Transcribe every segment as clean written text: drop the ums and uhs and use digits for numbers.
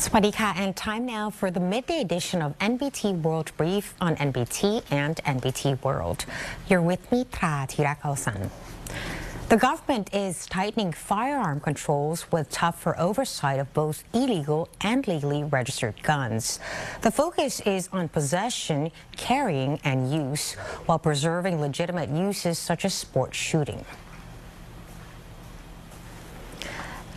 Swadika, and time now for the midday edition of NBT World Brief on NBT and NBT World. You're with me, Tra Thirakalsan. The government is tightening firearm controls with tougher oversight of both illegal and legally registered guns. The focus is on possession, carrying, and use, while preserving legitimate uses such as sport shooting.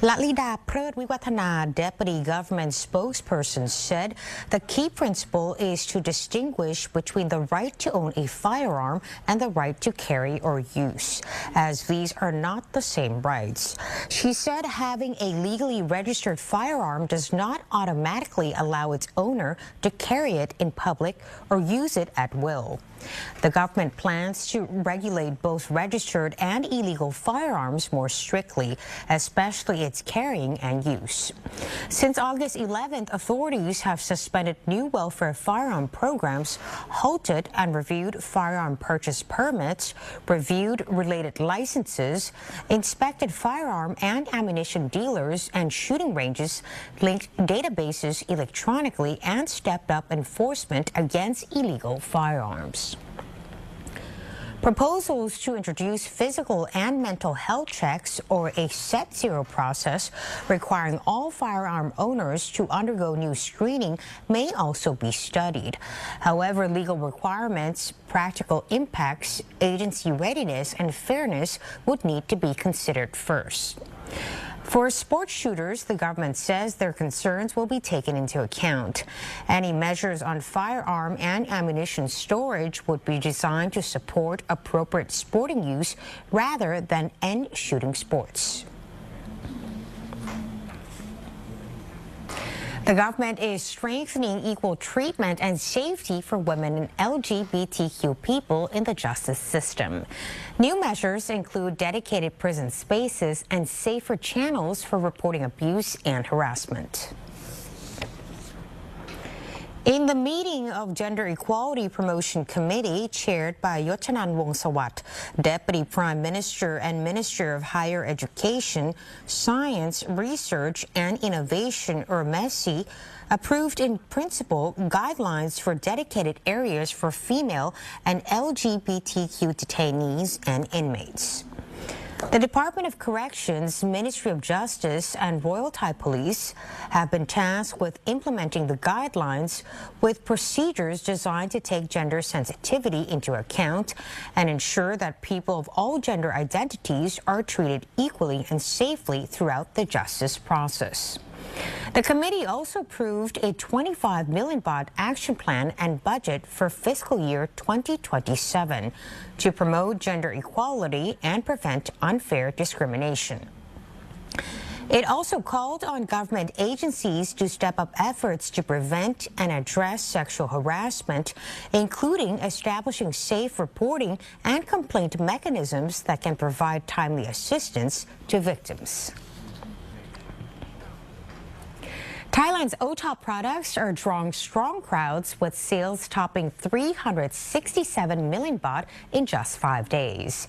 Lalida Prud Wiwatana, deputy government spokesperson, said the key principle is to distinguish between the right to own a firearm and the right to carry or use, as these are not the same rights. She said having a legally registered firearm does not automatically allow its owner to carry it in public or use it at will. The government plans to regulate both registered and illegal firearms more strictly, especially its carrying and use. Since August 11th, authorities have suspended new welfare firearm programs, halted and reviewed firearm purchase permits, reviewed related licenses, inspected firearm and ammunition dealers and shooting ranges, linked databases electronically, and stepped up enforcement against illegal firearms. Proposals to introduce physical and mental health checks or a set zero process requiring all firearm owners to undergo new screening may also be studied. However, legal requirements, practical impacts, agency readiness, and fairness would need to be considered first. For sports shooters, the government says their concerns will be taken into account. Any measures on firearm and ammunition storage would be designed to support appropriate sporting use rather than end shooting sports. The government is strengthening equal treatment and safety for women and LGBTQ people in the justice system. New measures include dedicated prison spaces and safer channels for reporting abuse and harassment. In the meeting of Gender Equality Promotion Committee chaired by Yochanan Wongsawat, Deputy Prime Minister and Minister of Higher Education, Science, Research and Innovation, Messi, approved in principle guidelines for dedicated areas for female and LGBTQ detainees and inmates. The Department of Corrections, Ministry of Justice, and Royal Thai Police have been tasked with implementing the guidelines with procedures designed to take gender sensitivity into account and ensure that people of all gender identities are treated equally and safely throughout the justice process. The committee also approved a 25 million baht action plan and budget for fiscal year 2027 to promote gender equality and prevent unfair discrimination. It also called on government agencies to step up efforts to prevent and address sexual harassment, including establishing safe reporting and complaint mechanisms that can provide timely assistance to victims. Thailand's OTOP products are drawing strong crowds, with sales topping 367 million baht in just 5 days.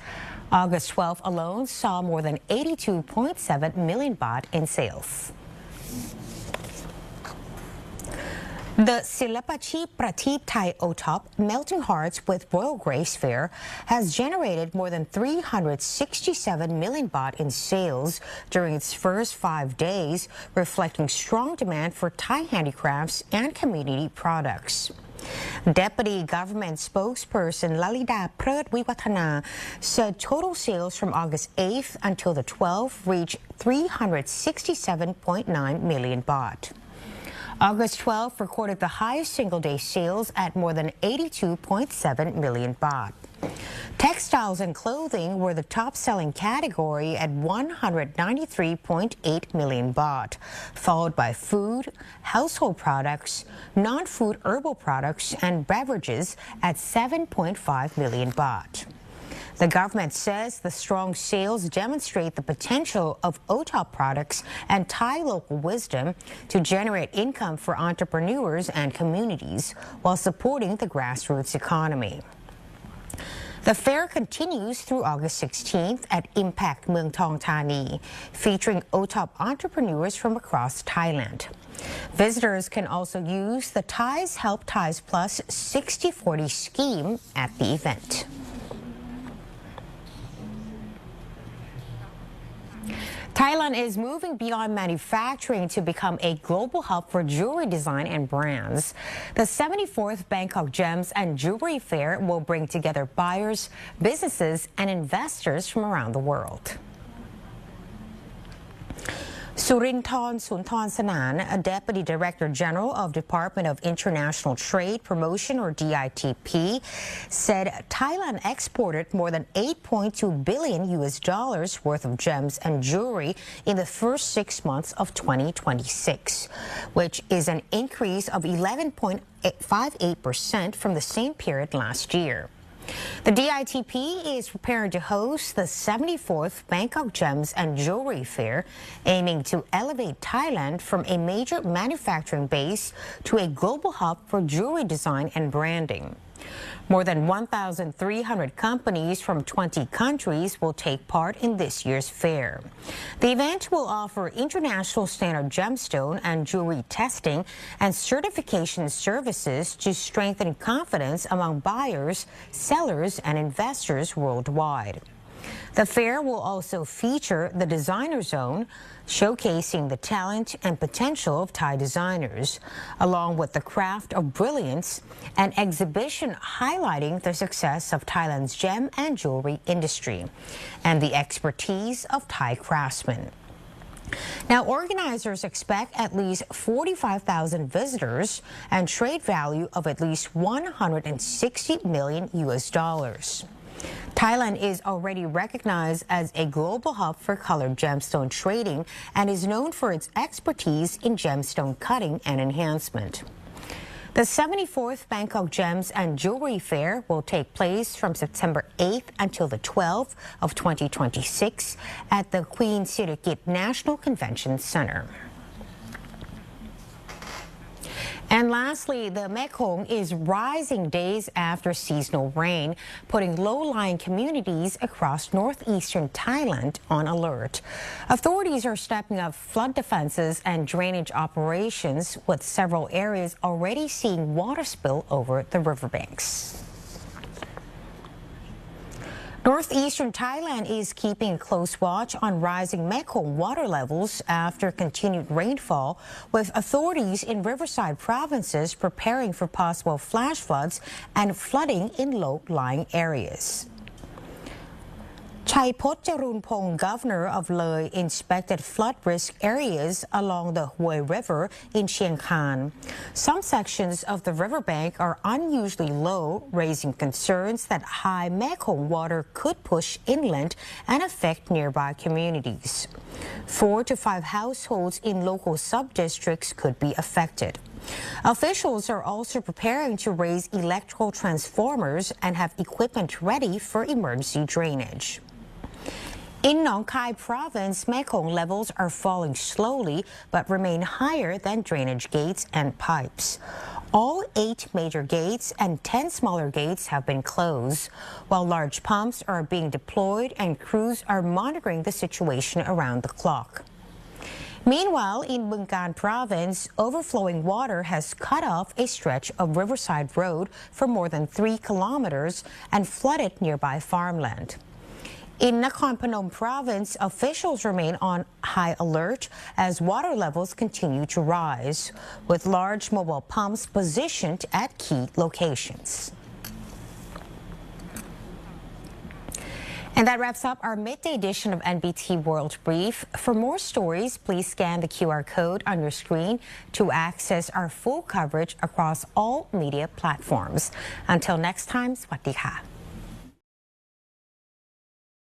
August 12 alone saw more than 82.7 million baht in sales. The Silapachi Prateep Thai OTOP Melting Hearts with Royal Grace Fair has generated more than 367 million baht in sales during its first 5 days, reflecting strong demand for Thai handicrafts and community products. Deputy government spokesperson Lalida Prud Wiwatana said total sales from August 8th until the 12th reached 367.9 million baht. August 12 recorded the highest single-day sales at more than 82.7 million baht. Textiles and clothing were the top-selling category at 193.8 million baht, followed by food, household products, non-food herbal products, and beverages at 7.5 million baht. The government says the strong sales demonstrate the potential of OTOP products and Thai local wisdom to generate income for entrepreneurs and communities while supporting the grassroots economy. The fair continues through August 16th at Impact MEKONG Thani, featuring OTOP entrepreneurs from across Thailand. Visitors can also use the Thais Help Thais Plus 60/40 scheme at the event. Thailand is moving beyond manufacturing to become a global hub for jewelry design and brands. The 74th Bangkok Gems and Jewelry Fair will bring together buyers, businesses, and investors from around the world. Surinthorn Sanan, a Deputy Director General of Department of International Trade Promotion or DITP, said Thailand exported more than $8.2 billion worth of gems and jewelry in the first 6 months of 2026, which is an increase of 11.58% from the same period last year. The DITP is preparing to host the 74th Bangkok Gems and Jewelry Fair, aiming to elevate Thailand from a major manufacturing base to a global hub for jewelry design and branding. More than 1,300 companies from 20 countries will take part in this year's fair. The event will offer international standard gemstone and jewelry testing and certification services to strengthen confidence among buyers, sellers, and investors worldwide. The fair will also feature the Designer Zone, showcasing the talent and potential of Thai designers, along with the Craft of Brilliance, an exhibition highlighting the success of Thailand's gem and jewelry industry and the expertise of Thai craftsmen. Now, organizers expect at least 45,000 visitors and trade value of at least $160 million. Thailand is already recognized as a global hub for colored gemstone trading and is known for its expertise in gemstone cutting and enhancement. The 74th Bangkok Gems and Jewelry Fair will take place from September 8th until the 12th of 2026 at the Queen Sirikit National Convention Center. And lastly, the Mekong is rising days after seasonal rain, putting low-lying communities across northeastern Thailand on alert. Authorities are stepping up flood defenses and drainage operations, with several areas already seeing water spill over the riverbanks. Northeastern Thailand is keeping a close watch on rising Mekong water levels after continued rainfall, with authorities in riverside provinces preparing for possible flash floods and flooding in low-lying areas. Chaipot Jarunpong, governor of Leh, inspected flood risk areas along the Hue River in Chiang Khan. Some sections of the riverbank are unusually low, raising concerns that high Mekong water could push inland and affect nearby communities. 4 to 5 households in local sub-districts could be affected. Officials are also preparing to raise electrical transformers and have equipment ready for emergency drainage. In Nong Khai province, Mekong levels are falling slowly but remain higher than drainage gates and pipes. All 8 major gates and 10 smaller gates have been closed, while large pumps are being deployed and crews are monitoring the situation around the clock. Meanwhile, in Bangkok province, overflowing water has cut off a stretch of Riverside Road for more than 3 kilometers and flooded nearby farmland. In Nakhon Phanom province, officials remain on high alert as water levels continue to rise, with large mobile pumps positioned at key locations. And that wraps up our midday edition of NBT World Brief. For more stories, please scan the QR code on your screen to access our full coverage across all media platforms. Until next time, สวัสดีค่ะ